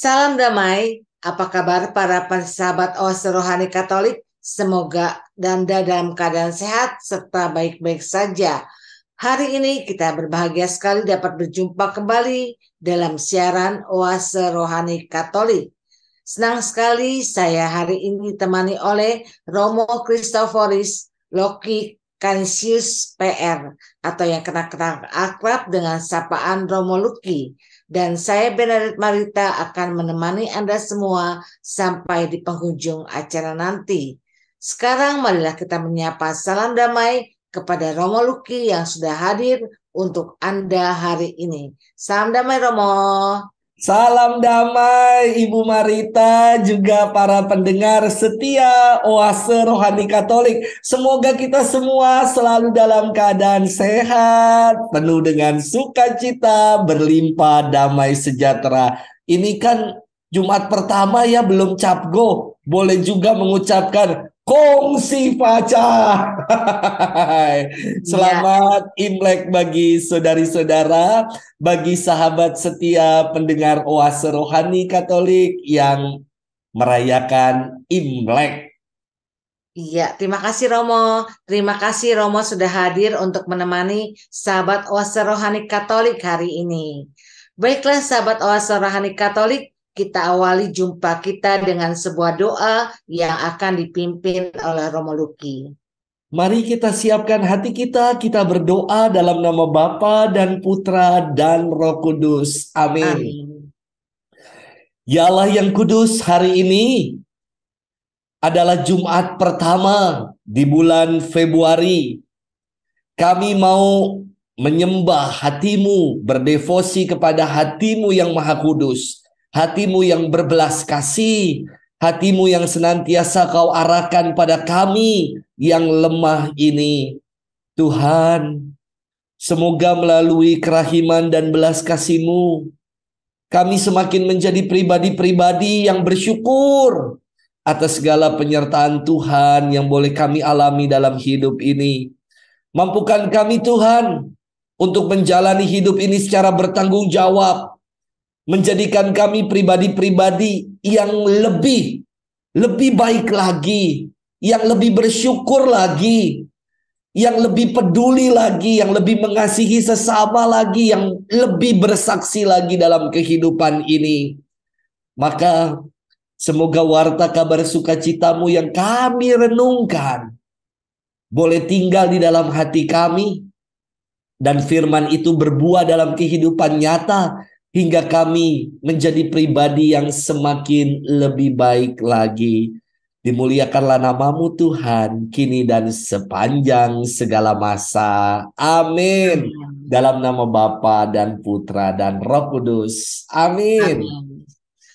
Salam damai, apa kabar para sahabat Oase Rohani Katolik? Semoga Anda dalam keadaan sehat serta baik-baik saja. Hari ini kita berbahagia sekali dapat berjumpa kembali dalam siaran Oase Rohani Katolik. Senang sekali saya hari ini ditemani oleh Romo Christophoris Loki Canisius PR atau yang kenal akrab dengan sapaan Romo Luki. Dan saya Benedict Marita akan menemani Anda semua sampai di penghujung acara nanti. Sekarang marilah kita menyapa salam damai kepada Romo Luki yang sudah hadir untuk Anda hari ini. Salam damai Romo. Salam damai Ibu Marita, juga para pendengar setia Oase Rohani Katolik. Semoga kita semua selalu dalam keadaan sehat, penuh dengan sukacita, berlimpah damai sejahtera. Ini kan Jumat pertama ya, belum capgo. Boleh juga mengucapkan Kongsi Faca. Ya, Selamat Imlek bagi saudari-saudara, bagi sahabat setia pendengar Oase Rohani Katolik yang merayakan Imlek. iya, terima kasih Romo. Terima kasih Romo sudah hadir untuk menemani sahabat Oase Rohani Katolik hari ini. Baiklah sahabat Oase Rohani Katolik, kita awali jumpa kita dengan sebuah doa yang akan dipimpin oleh Romo Luki. Mari kita siapkan hati kita berdoa dalam nama Bapa dan Putra dan Roh Kudus. Amin. Amin. Ya Allah yang kudus, hari ini adalah Jumat pertama di bulan Februari. Kami mau menyembah hatimu, berdevosi kepada hatimu yang maha kudus, hatimu yang berbelas kasih, hatimu yang senantiasa kau arahkan pada kami yang lemah ini. Tuhan, semoga melalui kerahiman dan belas kasih-Mu, kami semakin menjadi pribadi-pribadi yang bersyukur atas segala penyertaan Tuhan yang boleh kami alami dalam hidup ini. Mampukan kami Tuhan untuk menjalani hidup ini secara bertanggung jawab, menjadikan kami pribadi-pribadi yang lebih baik lagi, yang lebih bersyukur lagi, yang lebih peduli lagi, yang lebih mengasihi sesama lagi, yang lebih bersaksi lagi dalam kehidupan ini. Maka semoga warta kabar sukacitamu yang kami renungkan boleh tinggal di dalam hati kami, dan firman itu berbuah dalam kehidupan nyata hingga kami menjadi pribadi yang semakin lebih baik lagi. Dimuliakanlah namamu Tuhan, kini dan sepanjang segala masa. Amin. Amin. Dalam nama Bapa dan Putra dan Roh Kudus. Amin. Amin.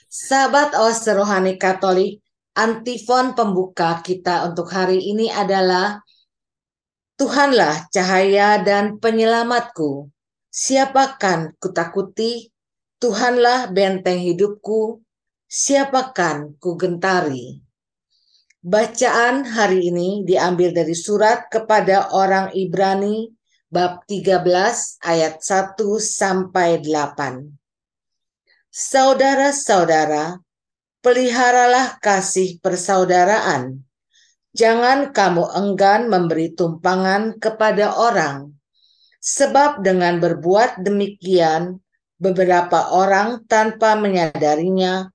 Sahabat Oase Rohani Katolik, antifon pembuka kita untuk hari ini adalah Tuhanlah cahaya dan penyelamatku. Siapakan kutakuti? Tuhanlah benteng hidupku. Siapakan ku gentari? Bacaan hari ini diambil dari surat kepada orang Ibrani bab 13 ayat 1 sampai 8. Saudara-saudara, peliharalah kasih persaudaraan. Jangan kamu enggan memberi tumpangan kepada orang, sebab dengan berbuat demikian, beberapa orang tanpa menyadarinya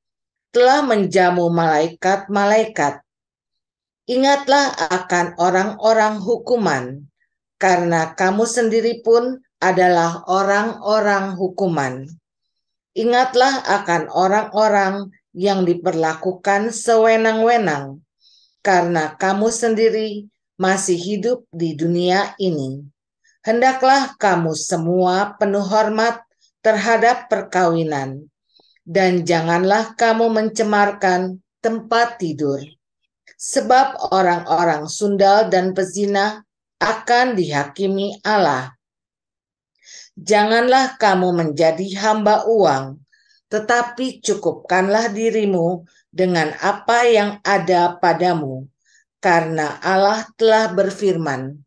telah menjamu malaikat-malaikat. Ingatlah akan orang-orang hukuman, karena kamu sendiri pun adalah orang-orang hukuman. Ingatlah akan orang-orang yang diperlakukan sewenang-wenang, karena kamu sendiri masih hidup di dunia ini. Hendaklah kamu semua penuh hormat terhadap perkawinan, dan janganlah kamu mencemarkan tempat tidur, sebab orang-orang sundal dan pezina akan dihakimi Allah. Janganlah kamu menjadi hamba uang, tetapi cukupkanlah dirimu dengan apa yang ada padamu, karena Allah telah berfirman,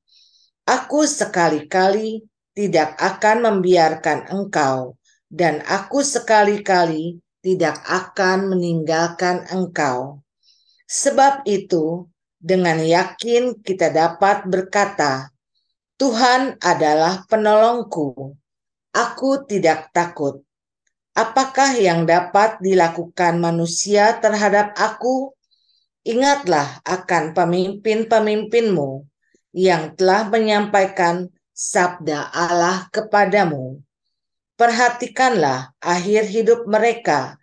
Aku sekali-kali tidak akan membiarkan engkau, dan aku sekali-kali tidak akan meninggalkan engkau. Sebab itu, dengan yakin kita dapat berkata, Tuhan adalah penolongku. Aku tidak takut. Apakah yang dapat dilakukan manusia terhadap aku? Ingatlah akan pemimpin-pemimpinmu yang telah menyampaikan sabda Allah kepadamu. Perhatikanlah akhir hidup mereka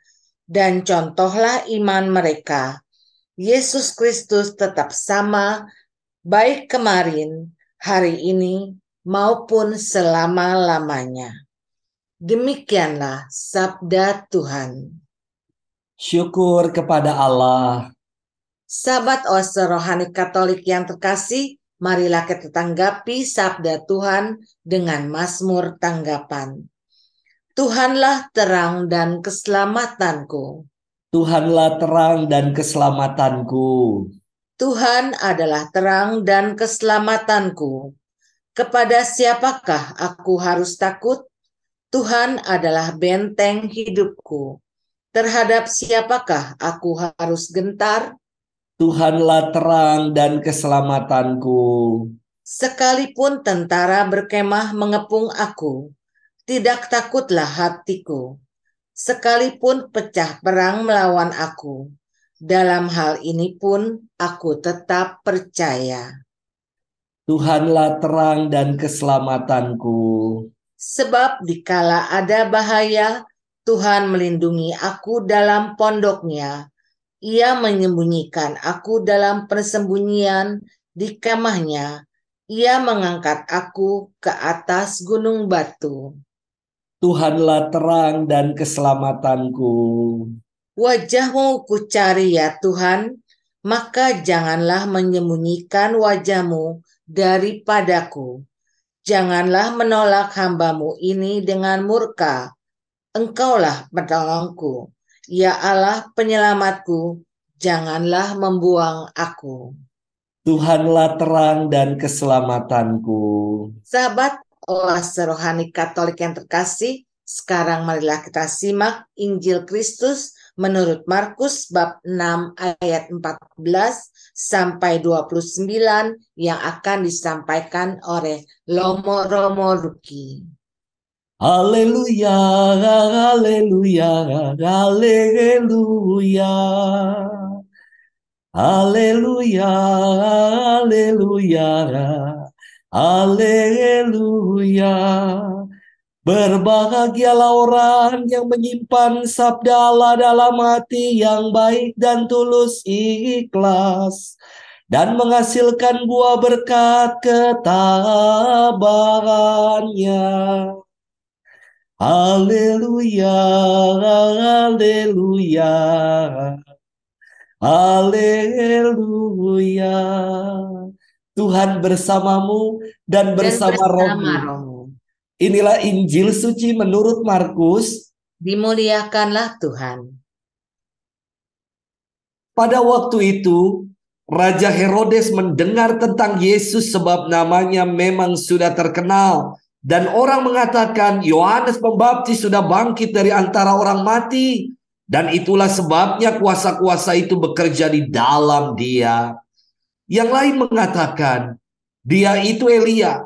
dan contohlah iman mereka. Yesus Kristus tetap sama, baik kemarin, hari ini, maupun selama-lamanya. Demikianlah sabda Tuhan. Syukur kepada Allah. Sahabat Oase Rohani Katolik yang terkasih, marilah kita tanggapi sabda Tuhan dengan mazmur tanggapan. Tuhanlah terang dan keselamatanku. Tuhanlah terang dan keselamatanku. Tuhan adalah terang dan keselamatanku. Kepada siapakah aku harus takut? Tuhan adalah benteng hidupku. Terhadap siapakah aku harus gentar? Tuhanlah terang dan keselamatanku. Sekalipun tentara berkemah mengepung aku, tidak takutlah hatiku. Sekalipun pecah perang melawan aku, dalam hal ini pun aku tetap percaya. Tuhanlah terang dan keselamatanku. Sebab dikala ada bahaya, Tuhan melindungi aku dalam pondoknya. Ia menyembunyikan aku dalam persembunyian di kemahnya. Ia mengangkat aku ke atas gunung batu. Tuhanlah terang dan keselamatanku. Wajah-Mu kucari ya Tuhan, maka janganlah menyembunyikan wajah-Mu daripadaku. Janganlah menolak hamba-Mu ini dengan murka. Engkaulah penolongku, ya Allah penyelamatku, janganlah membuang aku. Tuhanlah terang dan keselamatanku. Sahabat Oase Rohani Katolik yang terkasih, sekarang marilah kita simak Injil Kristus menurut Markus bab 6 ayat 14 sampai 29 yang akan disampaikan oleh Lomo Romo Ruki. Haleluya, haleluya, haleluya. Haleluya, haleluya, haleluya. Berbahagialah orang yang menyimpan sabda Allah dalam hati yang baik dan tulus ikhlas, dan menghasilkan buah berkat ketabahannya. Haleluya, haleluya. Haleluya. Tuhan bersamamu dan bersama rohmu. rohmu. Inilah Injil suci menurut Markus. Dimuliakanlah Tuhan. Pada waktu itu, Raja Herodes mendengar tentang Yesus sebab namanya memang sudah terkenal. Dan orang mengatakan Yohanes Pembaptis sudah bangkit dari antara orang mati. Dan itulah sebabnya kuasa-kuasa itu bekerja di dalam dia. Yang lain mengatakan dia itu Elia.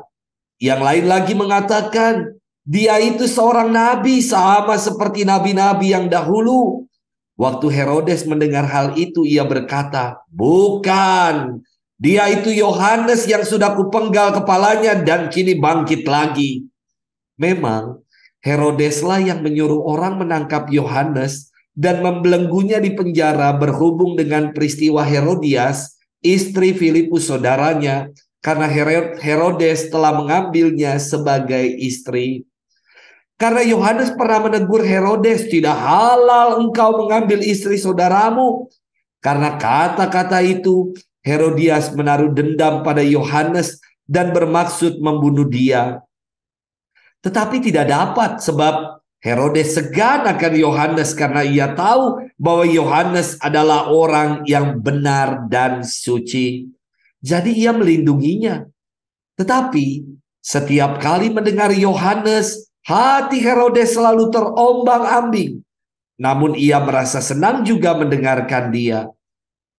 Yang lain lagi mengatakan dia itu seorang nabi sama seperti nabi-nabi yang dahulu. Waktu Herodes mendengar hal itu, ia berkata, bukan, dia itu Yohanes yang sudah kupenggal kepalanya dan kini bangkit lagi. Memang Herodeslah yang menyuruh orang menangkap Yohanes dan membelenggunya di penjara berhubung dengan peristiwa Herodias, istri Filipus saudaranya, karena Herodes telah mengambilnya sebagai istri. Karena Yohanes pernah menegur Herodes, tidak halal engkau mengambil istri saudaramu. Karena kata-kata itu, Herodias menaruh dendam pada Yohanes dan bermaksud membunuh dia. Tetapi tidak dapat sebab Herodes segan akan Yohanes karena ia tahu bahwa Yohanes adalah orang yang benar dan suci. Jadi ia melindunginya. Tetapi setiap kali mendengar Yohanes, hati Herodes selalu terombang-ambing. namun ia merasa senang juga mendengarkan dia.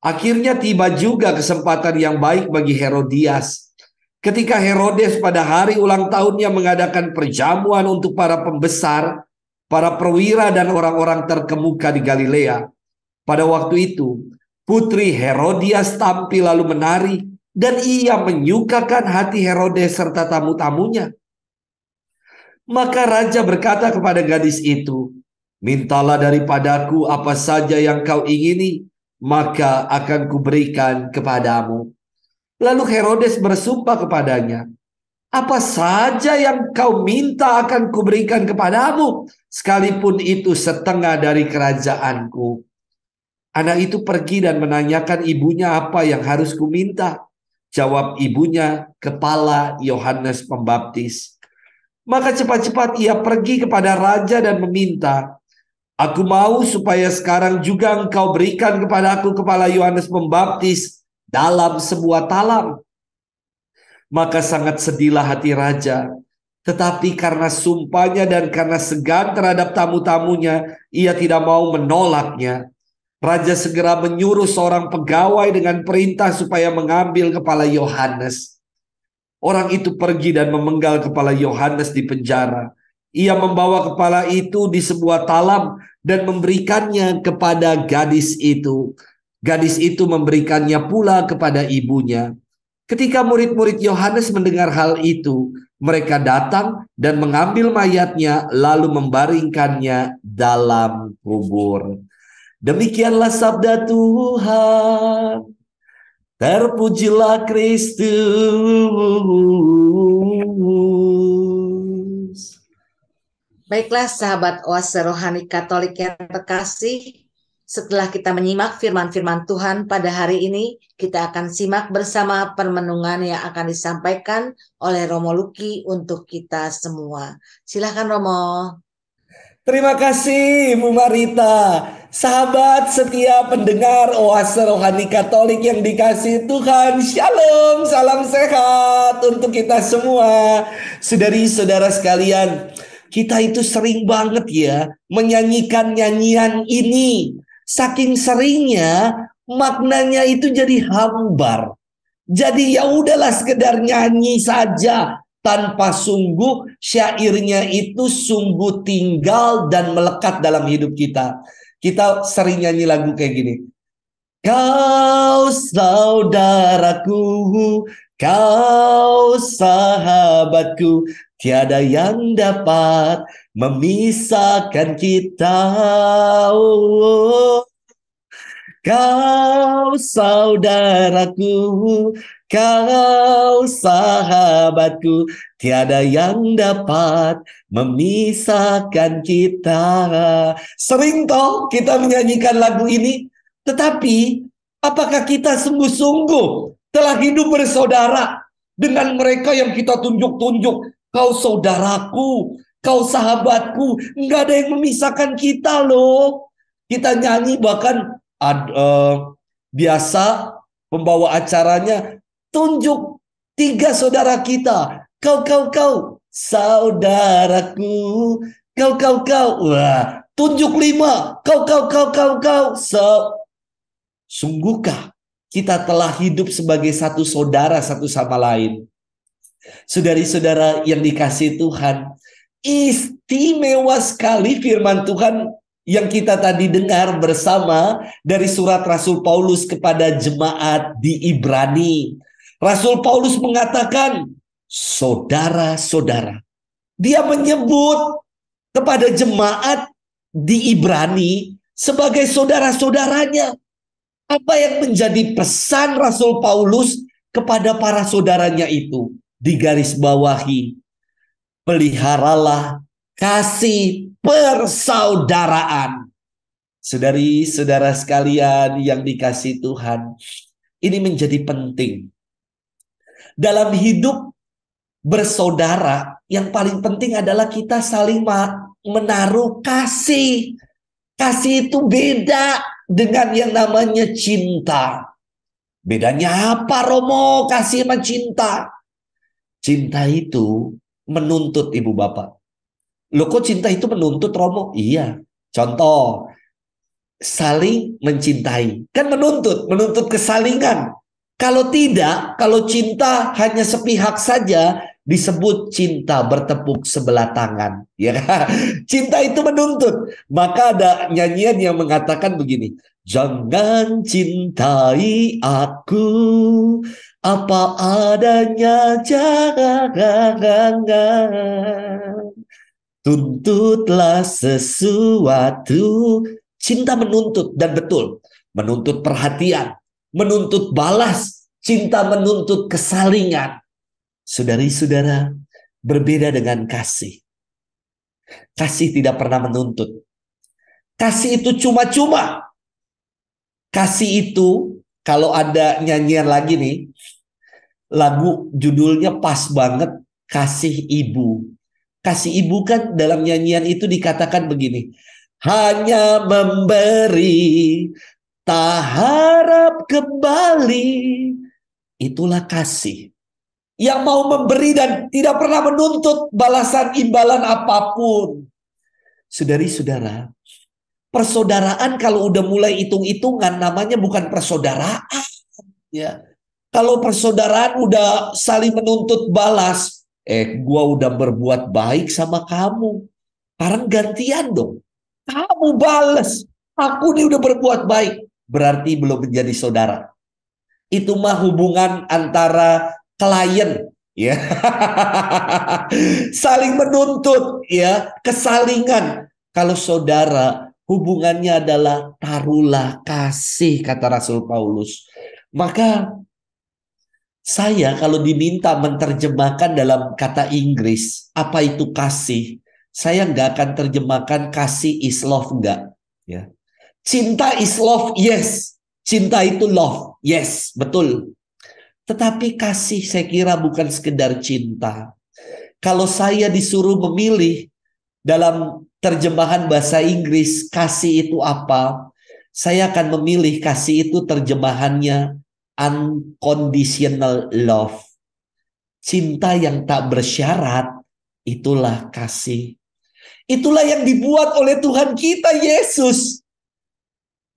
Akhirnya tiba juga kesempatan yang baik bagi Herodias. Ketika Herodes pada hari ulang tahunnya mengadakan perjamuan untuk para pembesar, para perwira dan orang-orang terkemuka di Galilea. Pada waktu itu, putri Herodias tampil lalu menari, dan ia menyukakan hati Herodes serta tamu-tamunya. Maka raja berkata kepada gadis itu, "Mintalah daripadaku apa saja yang kau ingini, maka akan kuberikan kepadamu." Lalu Herodes bersumpah kepadanya, "Apa saja yang kau minta akan kuberikan kepadamu, sekalipun itu setengah dari kerajaanku." Anak itu pergi dan menanyakan ibunya apa yang harus kuminta. Jawab ibunya, "Kepala Yohanes Pembaptis." Maka cepat-cepat ia pergi kepada raja dan meminta, "Aku mau supaya sekarang juga engkau berikan kepada aku kepala Yohanes Pembaptis dalam sebuah talam." Maka sangat sedihlah hati raja. Tetapi karena sumpahnya dan karena segan terhadap tamu-tamunya, ia tidak mau menolaknya. Raja segera menyuruh seorang pegawai dengan perintah supaya mengambil kepala Yohanes. Orang itu pergi dan memenggal kepala Yohanes di penjara. Ia membawa kepala itu di sebuah talam dan memberikannya kepada gadis itu. Gadis itu memberikannya pula kepada ibunya. Ketika murid-murid Yohanes mendengar hal itu, mereka datang dan mengambil mayatnya lalu membaringkannya dalam kubur. Demikianlah sabda Tuhan. Terpujilah Kristus. Baiklah sahabat Oase Rohani Katolik yang terkasih, setelah kita menyimak firman-firman Tuhan pada hari ini, kita akan simak bersama permenungan yang akan disampaikan oleh Romo Luki untuk kita semua. Silakan Romo. Terima kasih Bu Marita. Sahabat setia pendengar Oase Rohani Katolik yang dikasihi Tuhan. Shalom, salam sehat untuk kita semua. Saudari-saudara sekalian, kita itu sering banget ya menyanyikan nyanyian ini. Saking seringnya maknanya itu jadi hambar. Jadi ya udahlah sekedar nyanyi saja. Tanpa sungguh syairnya itu sungguh tinggal dan melekat dalam hidup kita. Kita sering nyanyi lagu kayak gini. Kau saudaraku, kau sahabatku, tiada yang dapat memisahkan kita. Oh, kau saudaraku, kau sahabatku, tiada yang dapat memisahkan kita. Sering toh kita menyanyikan lagu ini, tetapi apakah kita sungguh-sungguh telah hidup bersaudara dengan mereka yang kita tunjuk-tunjuk? Kau saudaraku, kau sahabatku, nggak ada yang memisahkan kita loh. Kita nyanyi bahkan biasa pembawa acaranya tunjuk 3 saudara kita. Kau saudaraku, kau. Wah, tunjuk 5. Kau. Sungguhkah kita telah hidup sebagai satu saudara satu sama lain? Saudari-saudara yang dikasihi Tuhan, istimewa sekali firman Tuhan yang kita tadi dengar bersama dari surat Rasul Paulus kepada jemaat di Ibrani. Rasul Paulus mengatakan, saudara-saudara. Dia menyebut kepada jemaat di Ibrani sebagai saudara-saudaranya. Apa yang menjadi pesan Rasul Paulus kepada para saudaranya itu? Digarisbawahi, peliharalah kasih persaudaraan. Saudari-saudara sekalian yang dikasihi Tuhan, ini menjadi penting. Dalam hidup bersaudara, yang paling penting adalah kita saling menaruh kasih. Kasih itu beda dengan yang namanya cinta. Bedanya apa, Romo? Kasih sama cinta. Cinta itu menuntut, Ibu Bapak. Loh, kok cinta itu menuntut, Romo? Iya. Contoh, saling mencintai. Kan menuntut kesalingan. Kalau tidak, kalau cinta hanya sepihak saja, disebut cinta bertepuk sebelah tangan. Ya, cinta itu menuntut. Maka ada nyanyian yang mengatakan begini, jangan cintai aku apa adanya, jangan tuntutlah sesuatu. Cinta menuntut, dan betul, menuntut perhatian, menuntut balas, cinta menuntut kesalingan. Saudari-saudara, berbeda dengan kasih. Kasih tidak pernah menuntut. Kasih itu cuma-cuma. Kasih itu, kalau ada nyanyian lagi nih, lagu judulnya pas banget, Kasih Ibu. Kasih ibu kan dalam nyanyian itu dikatakan begini, hanya memberi, tak harap kembali. Itulah kasih. Yang mau memberi dan tidak pernah menuntut balasan imbalan apapun. Saudari-saudara, persaudaraan kalau udah mulai hitung-hitungan namanya bukan persaudaraan. Ya. Kalau persaudaraan udah saling menuntut balas, gua udah berbuat baik sama kamu, sekarang gantian dong. Kamu balas, aku nih udah berbuat baik. Berarti belum menjadi saudara. Itu mah hubungan antara klien, ya. Saling menuntut, ya, kesalingan. Kalau saudara, hubungannya adalah taruhlah kasih, kata Rasul Paulus. Maka saya kalau diminta menerjemahkan dalam kata Inggris, apa itu kasih? Saya nggak akan terjemahkan kasih is love, nggak. Ya. Cinta is love, yes. Cinta itu love, yes, betul. Tetapi kasih saya kira bukan sekedar cinta. Kalau saya disuruh memilih dalam terjemahan bahasa Inggris, kasih itu apa? Saya akan memilih kasih itu terjemahannya unconditional love. Cinta yang tak bersyarat, itulah kasih. Itulah yang dibuat oleh Tuhan kita Yesus.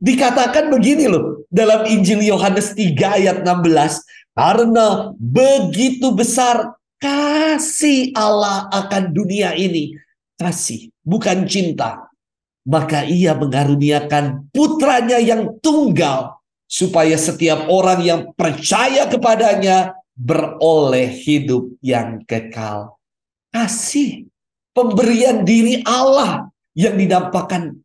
Dikatakan begini loh, dalam Injil Yohanes 3 ayat 16, karena begitu besar kasih Allah akan dunia ini. Kasih, bukan cinta. Maka ia mengaruniakan putranya yang tunggal, supaya setiap orang yang percaya kepadanya beroleh hidup yang kekal. Kasih, pemberian diri Allah yang dinampakkan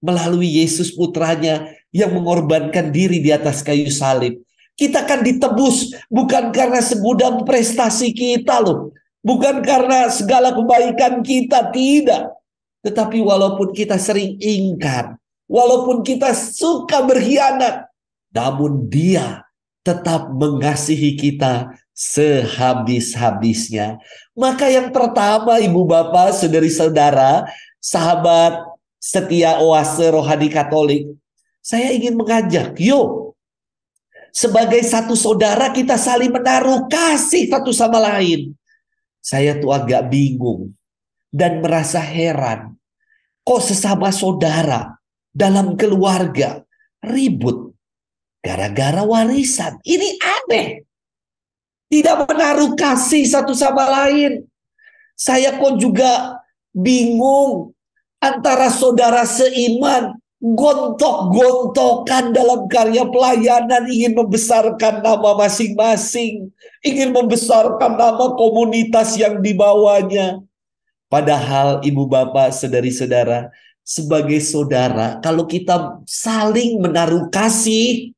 melalui Yesus putranya yang mengorbankan diri di atas kayu salib. Kita kan ditebus bukan karena segudang prestasi kita loh. Bukan karena segala kebaikan kita, tidak. Tetapi walaupun kita sering ingkar, walaupun kita suka berkhianat, namun Dia tetap mengasihi kita sehabis-habisnya. Maka yang pertama, Ibu Bapak, Saudari-saudara, sahabat setia Oase Rohani Katolik, saya ingin mengajak, yuk, sebagai satu saudara kita saling menaruh kasih satu sama lain. Saya tuh agak bingung dan merasa heran. Kok sesama saudara dalam keluarga ribut gara-gara warisan? Ini aneh. Tidak menaruh kasih satu sama lain. Saya kok juga bingung antara saudara seiman gontok-gontokan dalam karya pelayanan, ingin membesarkan nama masing-masing, ingin membesarkan nama komunitas yang dibawanya. Padahal Ibu Bapak, Saudari-saudara, sebagai saudara, kalau kita saling menaruh kasih,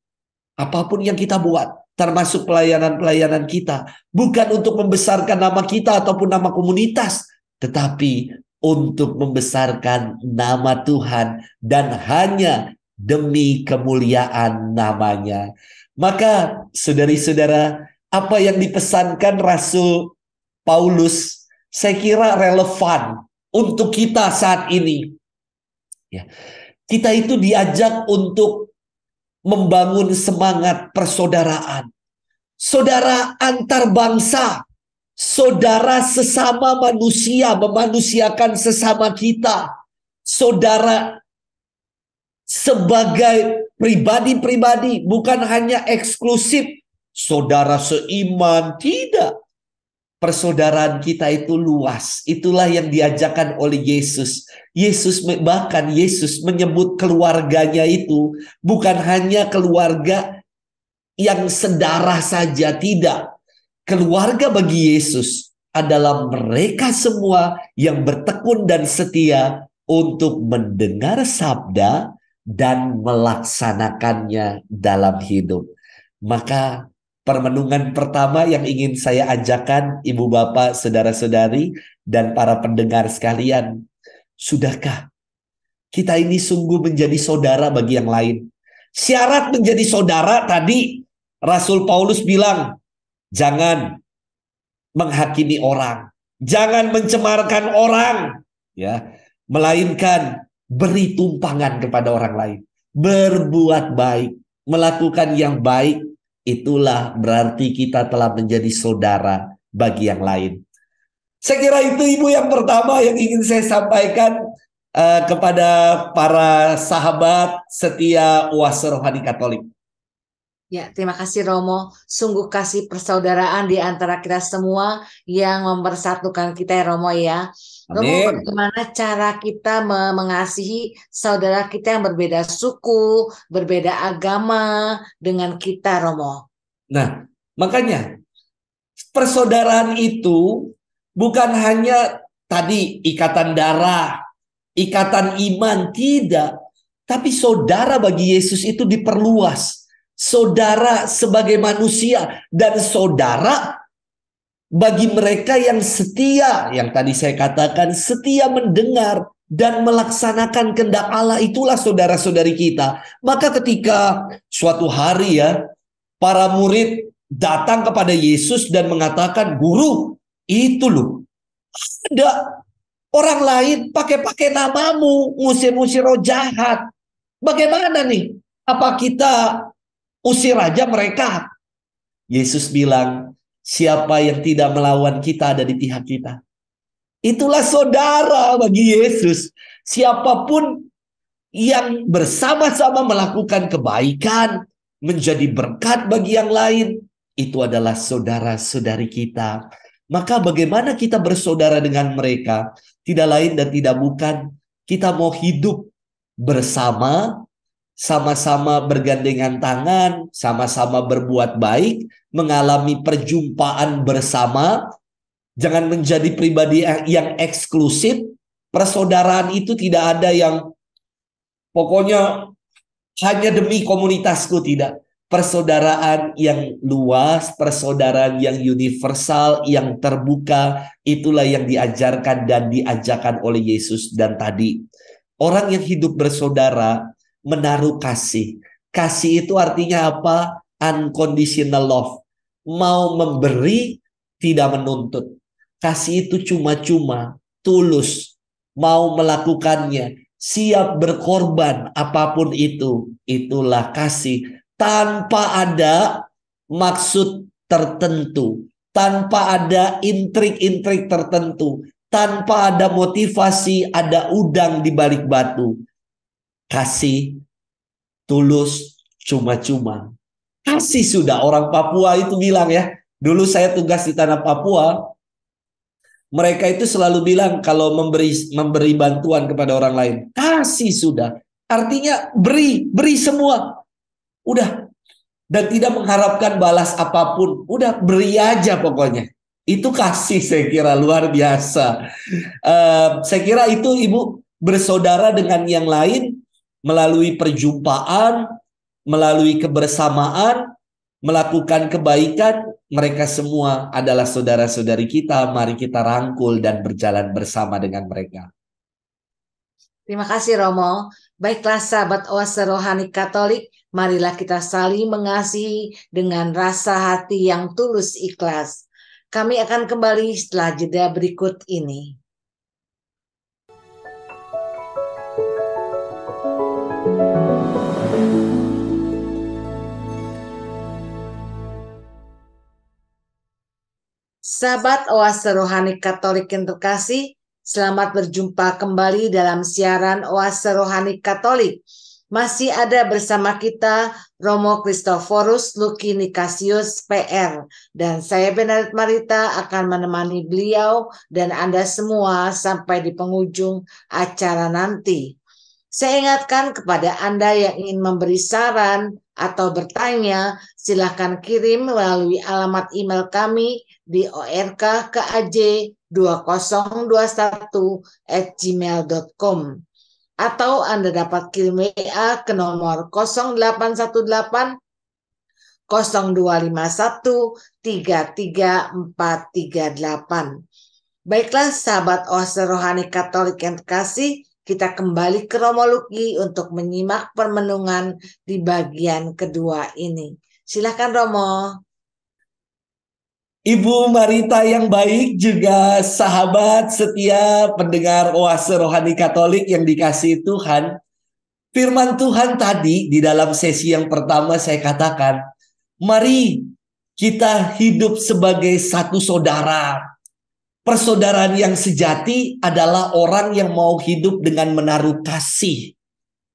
apapun yang kita buat, termasuk pelayanan-pelayanan kita, bukan untuk membesarkan nama kita ataupun nama komunitas, tetapi untuk membesarkan nama Tuhan dan hanya demi kemuliaan namanya. Maka saudari-saudara, apa yang dipesankan Rasul Paulus saya kira relevan untuk kita saat ini. Ya. Kita itu diajak untuk membangun semangat persaudaraan. Saudara antar bangsa, saudara sesama manusia, memanusiakan sesama kita. Saudara sebagai pribadi-pribadi, bukan hanya eksklusif saudara seiman, tidak. Persaudaraan kita itu luas. Itulah yang diajarkan oleh Yesus. Bahkan Yesus menyebut keluarganya itu bukan hanya keluarga yang sedarah saja, tidak. Keluarga bagi Yesus adalah mereka semua yang bertekun dan setia untuk mendengar sabda dan melaksanakannya dalam hidup. Maka permenungan pertama yang ingin saya ajarkan ibu bapak, saudara-saudari, dan para pendengar sekalian. Sudahkah kita ini sungguh menjadi saudara bagi yang lain? Syarat menjadi saudara tadi Rasul Paulus bilang, jangan menghakimi orang, jangan mencemarkan orang, ya, melainkan beri tumpangan kepada orang lain, berbuat baik, melakukan yang baik. Itulah berarti kita telah menjadi saudara bagi yang lain. Saya kira itu ibu yang pertama yang ingin saya sampaikan kepada para sahabat setia Oase Rohani Katolik. Ya, terima kasih Romo. Sungguh kasih persaudaraan di antara kita semua yang mempersatukan kita ya Romo ya. Romo, Amin. bagaimana cara kita mengasihi saudara kita yang berbeda suku, berbeda agama dengan kita Romo? Nah, makanya persaudaraan itu bukan hanya tadi ikatan darah, ikatan iman, tidak. Tapi saudara bagi Yesus itu diperluas. Saudara sebagai manusia dan saudara bagi mereka yang setia, yang tadi saya katakan setia mendengar dan melaksanakan kehendak Allah, itulah saudara-saudari kita. Maka ketika suatu hari ya, para murid datang kepada Yesus dan mengatakan, "Guru, itu loh, ada orang lain pakai namamu, ngusir-ngusir roh jahat. Bagaimana nih? Apa kita usir aja mereka?" Yesus bilang, siapa yang tidak melawan kita ada di pihak kita. Itulah saudara bagi Yesus. Siapapun yang bersama-sama melakukan kebaikan, menjadi berkat bagi yang lain, itu adalah saudara-saudari kita. Maka bagaimana kita bersaudara dengan mereka? Tidak lain dan tidak bukan kita mau hidup bersama, sama-sama bergandengan tangan, sama-sama berbuat baik, mengalami perjumpaan bersama. Jangan menjadi pribadi yang eksklusif. Persaudaraan itu tidak ada yang pokoknya hanya demi komunitasku, tidak. Persaudaraan yang luas, persaudaraan yang universal, yang terbuka, itulah yang diajarkan dan diajarkan oleh Yesus. Dan tadi, orang yang hidup bersaudara menaruh kasih. Kasih itu artinya apa? Unconditional love. Mau memberi, tidak menuntut. Kasih itu cuma-cuma, tulus, mau melakukannya, siap berkorban apapun itu. Itulah kasih, tanpa ada maksud tertentu, tanpa ada intrik-intrik tertentu, tanpa ada motivasi, ada udang di balik batu. Kasih tulus, cuma-cuma. Kasih sudah. Orang Papua itu bilang ya, dulu saya tugas di tanah Papua, mereka itu selalu bilang kalau memberi bantuan kepada orang lain, kasih sudah. Artinya beri semua. Udah. Dan tidak mengharapkan balas apapun. Udah beri aja pokoknya. Itu kasih, saya kira luar biasa. Saya kira itu ibu bersaudara dengan yang lain melalui perjumpaan, melalui kebersamaan, melakukan kebaikan. Mereka semua adalah saudara-saudari kita. Mari kita rangkul dan berjalan bersama dengan mereka. Terima kasih Romo. Baiklah sahabat Oase Rohani Katolik, marilah kita saling mengasihi dengan rasa hati yang tulus ikhlas. Kami akan kembali setelah jeda berikut ini. Sahabat Oase Rohani Katolik yang terkasih, selamat berjumpa kembali dalam siaran Oase Rohani Katolik. Masih ada bersama kita Romo Kristoforus Luki Nikasius PR, dan saya Benarit Marita akan menemani beliau dan Anda semua sampai di penghujung acara nanti. Saya ingatkan kepada Anda yang ingin memberi saran atau bertanya, silakan kirim melalui alamat email kami di ork2021@gmail.com, atau Anda dapat kirim WA ke nomor 0818 0251 33438. Baiklah sahabat Oase Rohani Katolik yang terkasih, kita kembali ke Romo Luki untuk menyimak permenungan di bagian kedua ini. Silakan Romo. Ibu Marita yang baik, juga sahabat setia pendengar Oase Rohani Katolik yang dikasihi Tuhan. Firman Tuhan tadi di dalam sesi yang pertama saya katakan, mari kita hidup sebagai satu saudara. Persaudaraan yang sejati adalah orang yang mau hidup dengan menaruh kasih.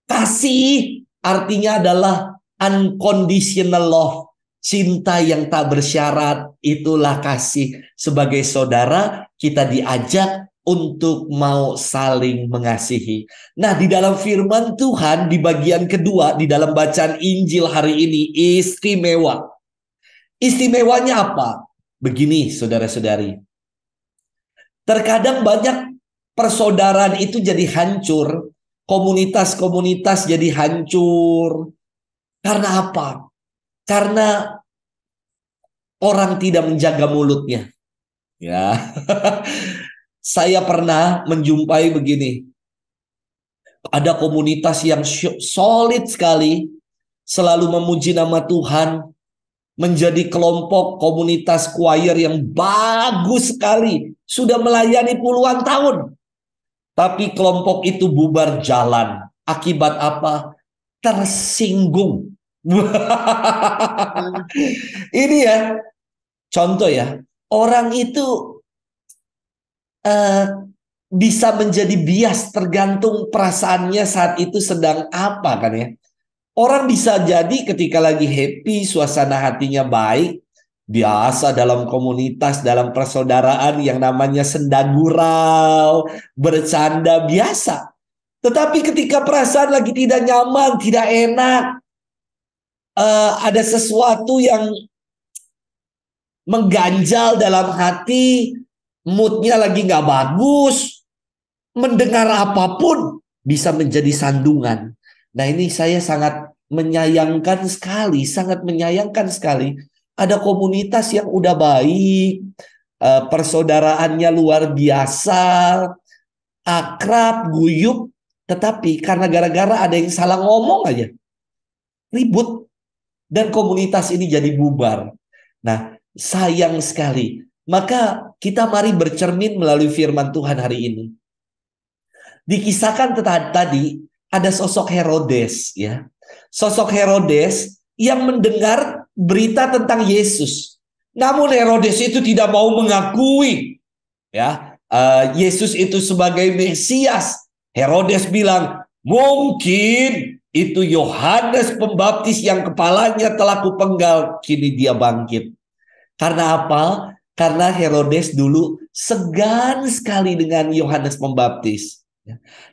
Kasih artinya adalah unconditional love. Cinta yang tak bersyarat, itulah kasih. Sebagai saudara, kita diajak untuk mau saling mengasihi. Nah, di dalam firman Tuhan, di bagian kedua, di dalam bacaan Injil hari ini, istimewa. Istimewanya apa? Begini, saudara-saudari. Terkadang banyak persaudaraan itu jadi hancur. Komunitas-komunitas jadi hancur. Karena apa? Karena orang tidak menjaga mulutnya. Ya. Saya pernah menjumpai begini. Ada komunitas yang solid sekali, selalu memuji nama Tuhan, menjadi kelompok komunitas choir yang bagus sekali, sudah melayani puluhan tahun. Tapi kelompok itu bubar jalan. Akibat apa? Tersinggung. Ini ya, contoh ya, orang itu bisa menjadi bias tergantung perasaannya saat itu sedang apa kan ya. Orang bisa jadi ketika lagi happy, suasana hatinya baik, biasa dalam komunitas, dalam persaudaraan yang namanya senda gurau, bercanda biasa. Tetapi ketika perasaan lagi tidak nyaman, tidak enak, ada sesuatu yang mengganjal dalam hati, moodnya lagi nggak bagus, mendengar apapun bisa menjadi sandungan. Nah, ini saya sangat menyayangkan sekali, sangat menyayangkan sekali. Ada komunitas yang udah baik, persaudaraannya luar biasa, akrab, guyup, tetapi karena gara-gara ada yang salah ngomong aja, ribut, dan komunitas ini jadi bubar. Nah, sayang sekali. Maka kita mari bercermin melalui firman Tuhan hari ini. Dikisahkan tadi ada sosok Herodes, ya. Sosok Herodes yang mendengar berita tentang Yesus. Namun Herodes itu tidak mau mengakui, ya, Yesus itu sebagai Mesias. Herodes bilang, mungkin itu Yohanes Pembaptis yang kepalanya telah kupenggal, kini dia bangkit. Karena apa? Karena Herodes dulu segan sekali dengan Yohanes Pembaptis.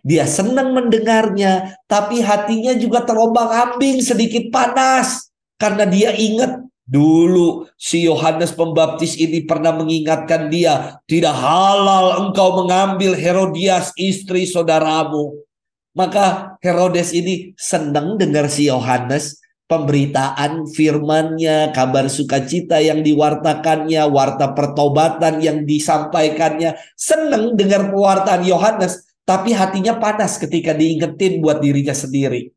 Dia senang mendengarnya, tapi hatinya juga terombang-ambing, sedikit panas. Karena dia ingat dulu si Yohanes Pembaptis ini pernah mengingatkan dia, tidak halal engkau mengambil Herodias istri saudaramu. Maka Herodes ini senang dengar si Yohanes, pemberitaan firman-Nya, kabar sukacita yang diwartakannya, warta pertobatan yang disampaikannya. Senang dengar pewartaan Yohanes, tapi hatinya panas ketika diingetin buat dirinya sendiri.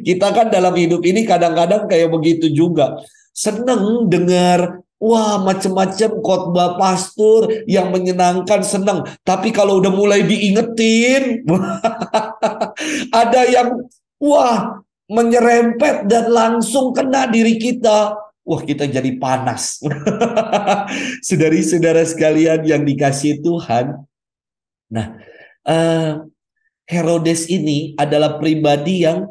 Kita kan dalam hidup ini kadang-kadang kayak begitu juga. Senang dengar, wah, macam-macam khotbah pastor yang menyenangkan, senang. Tapi kalau udah mulai diingetin, ada yang, wah, menyerempet dan langsung kena diri kita. Wah, kita jadi panas. Saudari-saudara sekalian yang dikasihi Tuhan. Nah, Herodes ini adalah pribadi yang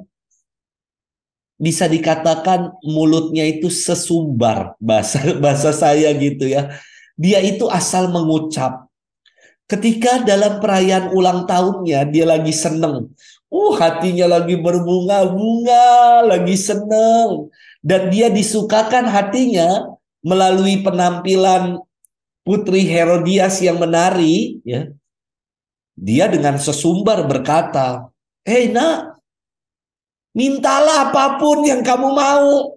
bisa dikatakan mulutnya itu sesumbar, bahasa bahasa saya gitu ya. Dia itu asal mengucap. Ketika dalam perayaan ulang tahunnya dia lagi seneng. Hatinya lagi berbunga-bunga, lagi seneng. Dan dia disukakan hatinya melalui penampilan Putri Herodias yang menari, ya. Dia dengan sesumbar berkata, "Hei nak, mintalah apapun yang kamu mau.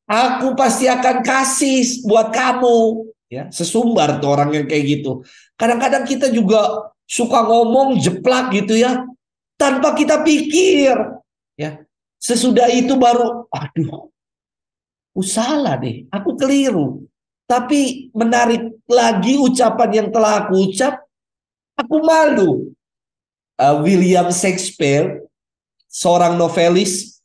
Aku pasti akan kasih buat kamu." Ya, sesumbar tuh orang yang kayak gitu. Kadang-kadang kita juga suka ngomong jeplak gitu ya, tanpa kita pikir. Ya, sesudah itu baru, aduh, aku salah deh, aku keliru. Tapi menarik lagi ucapan yang telah aku ucap, aku malu. William Shakespeare, seorang novelis,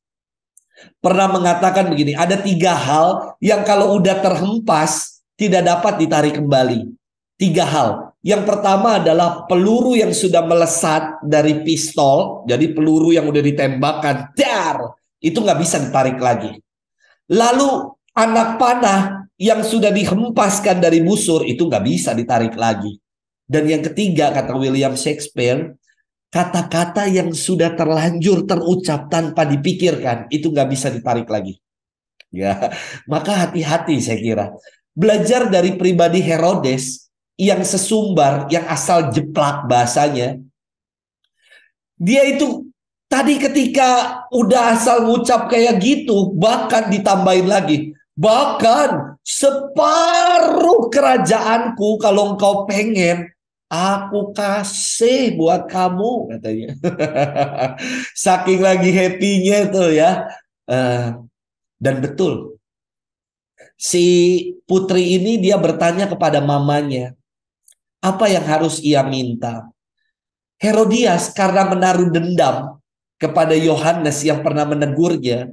pernah mengatakan begini, ada 3 hal yang kalau udah terhempas tidak dapat ditarik kembali. 3 hal. Yang pertama adalah peluru yang sudah melesat dari pistol, jadi peluru yang udah ditembakkan, dar, itu nggak bisa ditarik lagi. Lalu anak panah yang sudah dihempaskan dari busur, itu nggak bisa ditarik lagi. Dan yang ketiga, kata William Shakespeare, kata-kata yang sudah terlanjur terucap tanpa dipikirkan, itu nggak bisa ditarik lagi. Ya, maka hati-hati saya kira. Belajar dari pribadi Herodes yang sesumbar, yang asal jeplak bahasanya. Dia itu tadi ketika udah asal ngucap kayak gitu, bahkan ditambahin lagi. Bahkan separuh kerajaanku kalau engkau pengen, aku kasih buat kamu, katanya. Saking lagi happy-nya tuh ya. Dan betul, si putri ini dia bertanya kepada mamanya, apa yang harus ia minta? Herodias karena menaruh dendam kepada Yohanes yang pernah menegurnya,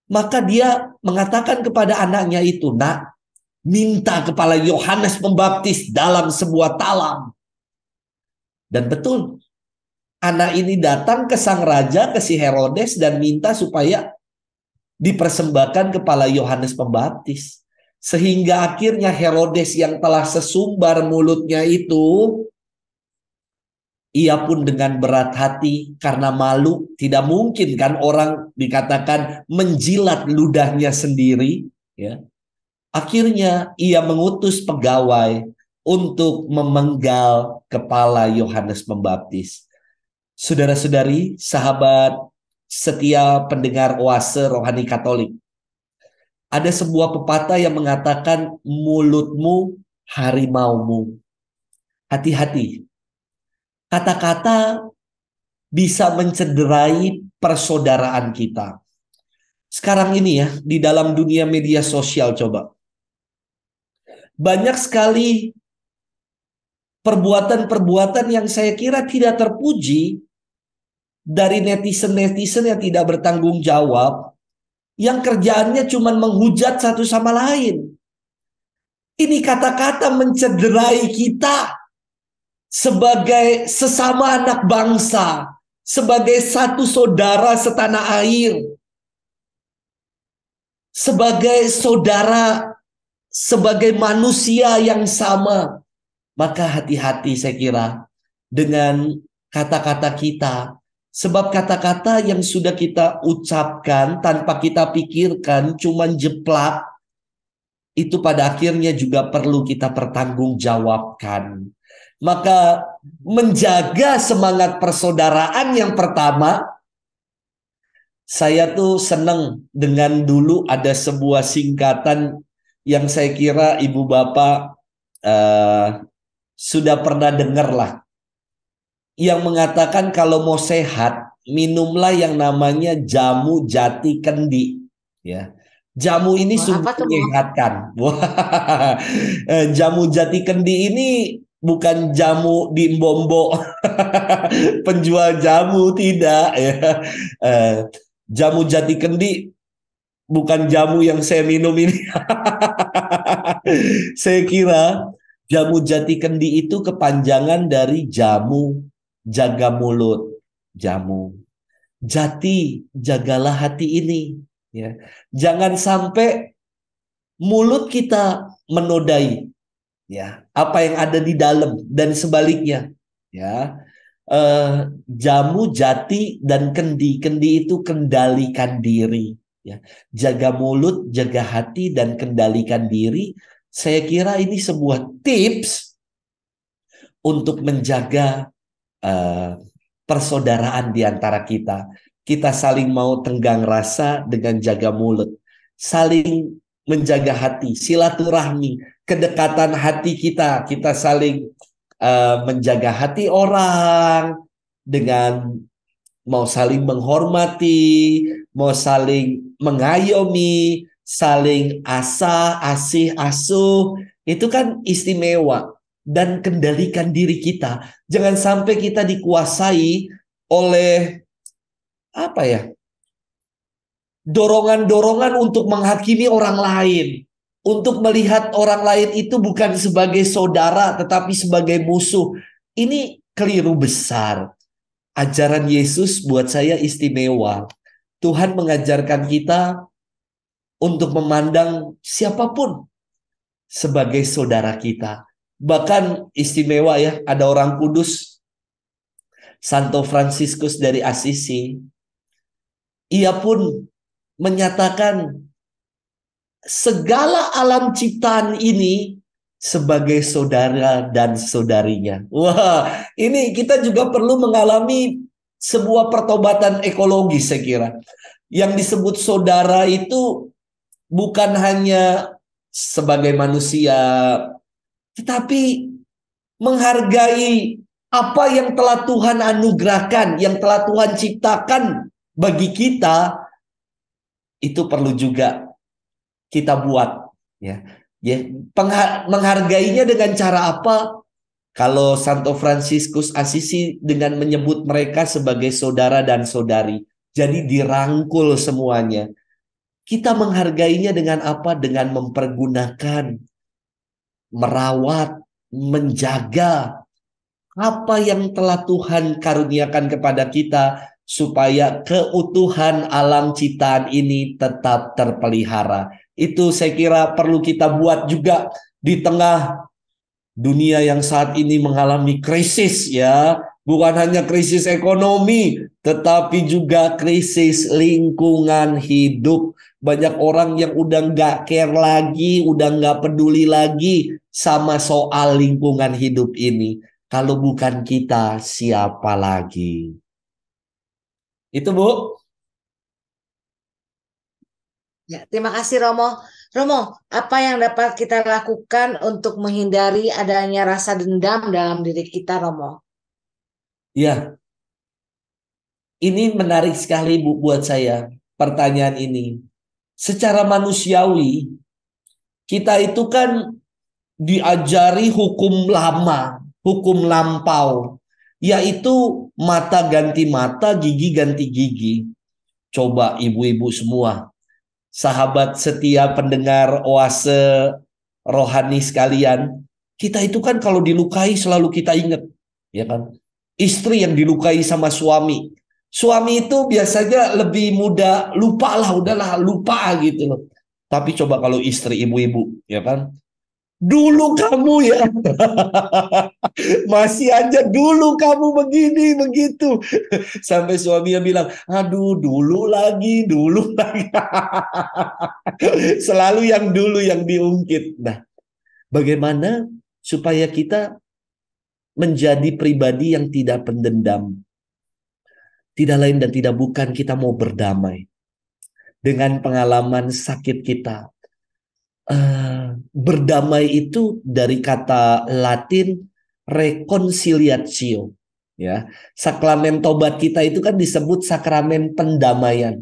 maka dia mengatakan kepada anaknya itu, nak, minta kepala Yohanes Pembaptis dalam sebuah talam. Dan betul, anak ini datang ke sang raja, ke si Herodes, dan minta supaya dipersembahkan kepala Yohanes Pembaptis. Sehingga akhirnya Herodes yang telah sesumbar mulutnya itu, ia pun dengan berat hati karena malu, tidak mungkin kan orang dikatakan menjilat ludahnya sendiri, ya. Akhirnya ia mengutus pegawai untuk memenggal kepala Yohanes Pembaptis. Saudara-saudari, sahabat setia pendengar Oase Rohani Katolik, ada sebuah pepatah yang mengatakan mulutmu harimaumu. Hati-hati. Kata-kata bisa mencederai persaudaraan kita. Sekarang ini ya, di dalam dunia media sosial coba. Banyak sekali perbuatan-perbuatan yang saya kira tidak terpuji dari netizen-netizen yang tidak bertanggung jawab, yang kerjaannya cuma menghujat satu sama lain. Ini kata-kata mencederai kita sebagai sesama anak bangsa, sebagai satu saudara setanah air, sebagai saudara, sebagai manusia yang sama. Maka hati-hati saya kira dengan kata-kata kita. Sebab kata-kata yang sudah kita ucapkan tanpa kita pikirkan, cuman jeplak, itu pada akhirnya juga perlu kita pertanggungjawabkan. Maka menjaga semangat persaudaraan yang pertama, saya tuh senang dengan dulu ada sebuah singkatan yang saya kira ibu bapak sudah pernah dengar lah, yang mengatakan kalau mau sehat minumlah yang namanya jamu jati kendi, ya. Jamu ini sungguh menyehatkan. Jamu jati kendi ini bukan jamu di Mbombo penjual jamu, tidak ya. Jamu jati kendi bukan jamu yang saya minum ini. Saya kira jamu jati kendi itu kepanjangan dari jamu jaga mulut. jamu. Jati, jagalah hati ini. Ya. Jangan sampai mulut kita menodai ya apa yang ada di dalam dan sebaliknya. Ya, jamu, jati, dan kendi. Kendi itu kendalikan diri. Ya. Jaga mulut, jaga hati, dan kendalikan diri. Saya kira ini sebuah tips untuk menjaga persaudaraan di antara kita. Kita saling mau tenggang rasa dengan jaga mulut. Saling menjaga hati, silaturahmi, kedekatan hati kita. Kita saling menjaga hati orang dengan mau saling menghormati, mau saling mengayomi, saling asih, asuh. Itu kan istimewa. Dan kendalikan diri kita. Jangan sampai kita dikuasai oleh apa ya? Dorongan-dorongan untuk menghakimi orang lain. Untuk melihat orang lain itu bukan sebagai saudara tetapi sebagai musuh. Ini keliru besar. Ajaran Yesus buat saya istimewa. Tuhan mengajarkan kita untuk memandang siapapun sebagai saudara kita. Bahkan istimewa ya, ada orang kudus, Santo Fransiskus dari Assisi. Ia pun menyatakan segala alam ciptaan ini sebagai saudara dan saudarinya. Wah, ini kita juga perlu mengalami sebuah pertobatan ekologis saya kira. Yang disebut saudara itu bukan hanya sebagai manusia, tetapi menghargai apa yang telah Tuhan anugerahkan, yang telah Tuhan ciptakan bagi kita, itu perlu juga kita buat. Ya, menghargainya dengan cara apa? Kalau Santo Fransiskus Assisi dengan menyebut mereka sebagai saudara dan saudari, jadi dirangkul semuanya. Kita menghargainya dengan apa? Dengan mempergunakan, merawat, menjaga apa yang telah Tuhan karuniakan kepada kita supaya keutuhan alam ciptaan ini tetap terpelihara. Itu saya kira perlu kita buat juga di tengah dunia yang saat ini mengalami krisis ya. Bukan hanya krisis ekonomi, tetapi juga krisis lingkungan hidup. Banyak orang yang udah nggak care lagi, udah nggak peduli lagi sama soal lingkungan hidup ini. Kalau bukan kita, siapa lagi? Itu Bu. Ya, terima kasih Romo. Romo, apa yang dapat kita lakukan untuk menghindari adanya rasa dendam dalam diri kita, Romo? Ya, ini menarik sekali Bu buat saya pertanyaan ini. Secara manusiawi, kita itu kan diajari hukum lama, hukum lampau, yaitu mata ganti mata, gigi ganti gigi. Coba ibu-ibu semua, sahabat setia pendengar Oase Rohani sekalian, kita itu kan kalau dilukai selalu kita ingat, ya kan? Istri yang dilukai sama suami. Suami itu biasanya lebih mudah lupa lah, udahlah lupa gitu loh. Tapi coba kalau istri ibu-ibu, ya kan? Dulu kamu ya, masih aja dulu kamu begini begitu. Sampai suaminya bilang, aduh dulu lagi, dulu lagi. Selalu yang dulu yang diungkit. Nah, bagaimana supaya kita menjadi pribadi yang tidak pendendam? Tidak lain dan tidak bukan kita mau berdamai dengan pengalaman sakit kita. Berdamai itu dari kata Latin reconciliatio. Ya, sakramen tobat kita itu kan disebut sakramen pendamaian,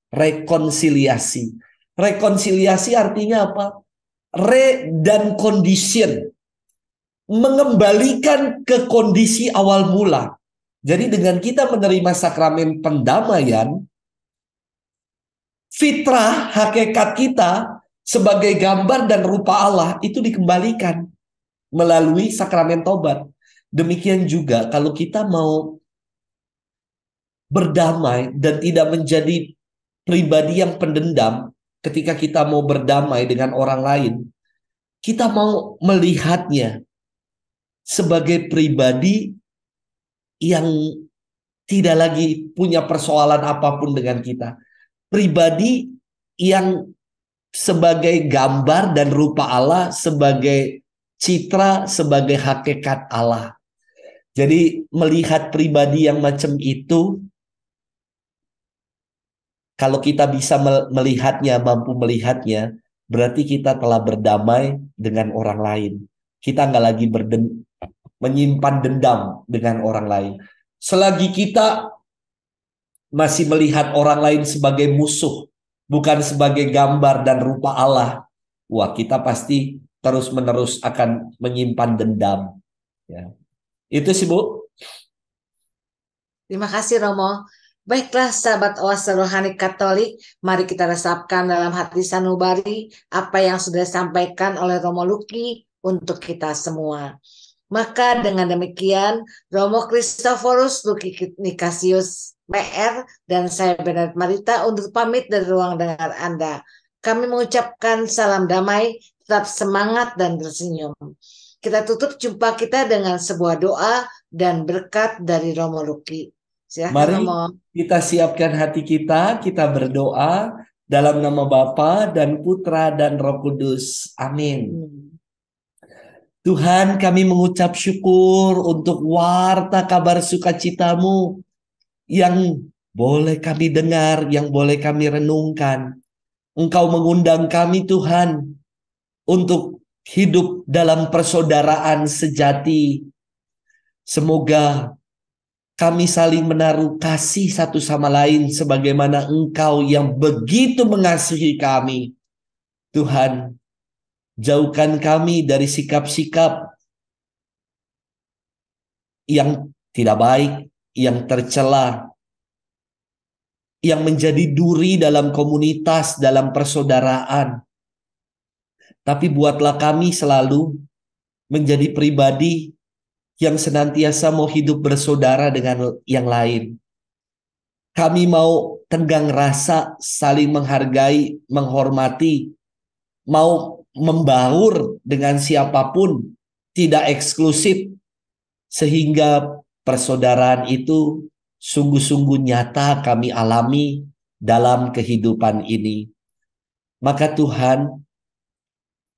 rekonsiliasi. Rekonsiliasi artinya apa? Re dan condition, mengembalikan ke kondisi awal mula. Jadi dengan kita menerima sakramen pendamaian, fitrah hakikat kita sebagai gambar dan rupa Allah itu dikembalikan melalui sakramen tobat. Demikian juga kalau kita mau berdamai dan tidak menjadi pribadi yang pendendam. Ketika kita mau berdamai dengan orang lain, kita mau melihatnya sebagai pribadi yang tidak lagi punya persoalan apapun dengan kita. Pribadi yang sebagai gambar dan rupa Allah, sebagai citra, sebagai hakikat Allah. Jadi melihat pribadi yang macam itu, kalau kita bisa melihatnya, mampu melihatnya, berarti kita telah berdamai dengan orang lain. Kita nggak lagi menyimpan dendam dengan orang lain. Selagi kita masih melihat orang lain sebagai musuh, bukan sebagai gambar dan rupa Allah, wah kita pasti terus-menerus akan menyimpan dendam. Ya. Itu sih Bu. Terima kasih Romo. Baiklah sahabat Oase Rohani Katolik, mari kita resapkan dalam hati sanubari apa yang sudah disampaikan oleh Romo Luki untuk kita semua. Maka dengan demikian, Romo Kristoforus Luki Nikasius PR dan saya Bernard Marita untuk pamit dari ruang dengar Anda. Kami mengucapkan salam damai, tetap semangat dan tersenyum. Kita tutup jumpa kita dengan sebuah doa dan berkat dari Romo Luki. Silahkan, Mari Romo. kita siapkan hati kita berdoa dalam nama Bapa dan Putra dan Roh Kudus. Amin. Tuhan, kami mengucap syukur untuk warta kabar sukacitamu yang boleh kami dengar, yang boleh kami renungkan. Engkau mengundang kami Tuhan untuk hidup dalam persaudaraan sejati. Semoga kami saling menaruh kasih satu sama lain sebagaimana Engkau yang begitu mengasihi kami. Tuhan, jauhkan kami dari sikap-sikap yang tidak baik, yang tercela, yang menjadi duri dalam komunitas, dalam persaudaraan. Tapi buatlah kami selalu menjadi pribadi yang senantiasa mau hidup bersaudara dengan yang lain. Kami mau tenggang rasa, saling menghargai, menghormati, mau membaur dengan siapapun, tidak eksklusif, sehingga persaudaraan itu sungguh-sungguh nyata kami alami dalam kehidupan ini. Maka Tuhan,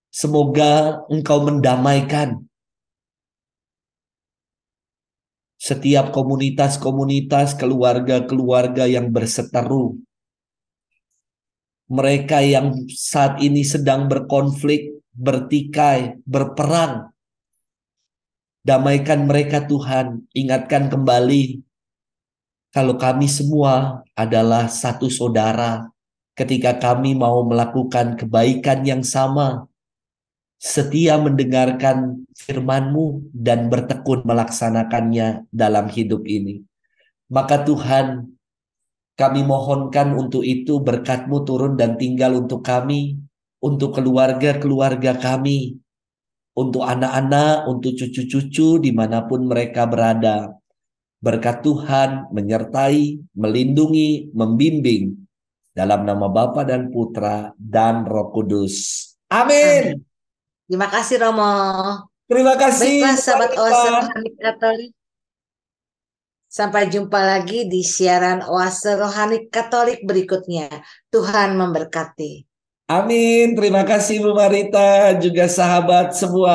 semoga Engkau mendamaikan setiap komunitas-komunitas, keluarga-keluarga yang berseteru. Mereka yang saat ini sedang berkonflik, bertikai, berperang. Damaikan mereka Tuhan, ingatkan kembali kalau kami semua adalah satu saudara. Ketika kami mau melakukan kebaikan yang sama, setia mendengarkan firman-Mu dan bertekun melaksanakannya dalam hidup ini. Maka Tuhan, kami mohonkan untuk itu berkat-Mu turun dan tinggal untuk kami, untuk keluarga-keluarga kami, untuk anak-anak, untuk cucu-cucu dimanapun mereka berada. Berkat Tuhan menyertai, melindungi, membimbing dalam nama Bapa dan Putra dan Roh Kudus. Amin. Terima kasih Romo. Terima kasih. Baiklah sahabat Oase Rohani Katolik. Sampai jumpa lagi di siaran Oase Rohani Katolik berikutnya. Tuhan memberkati. Amin. Terima kasih Bu Marita, juga sahabat semua.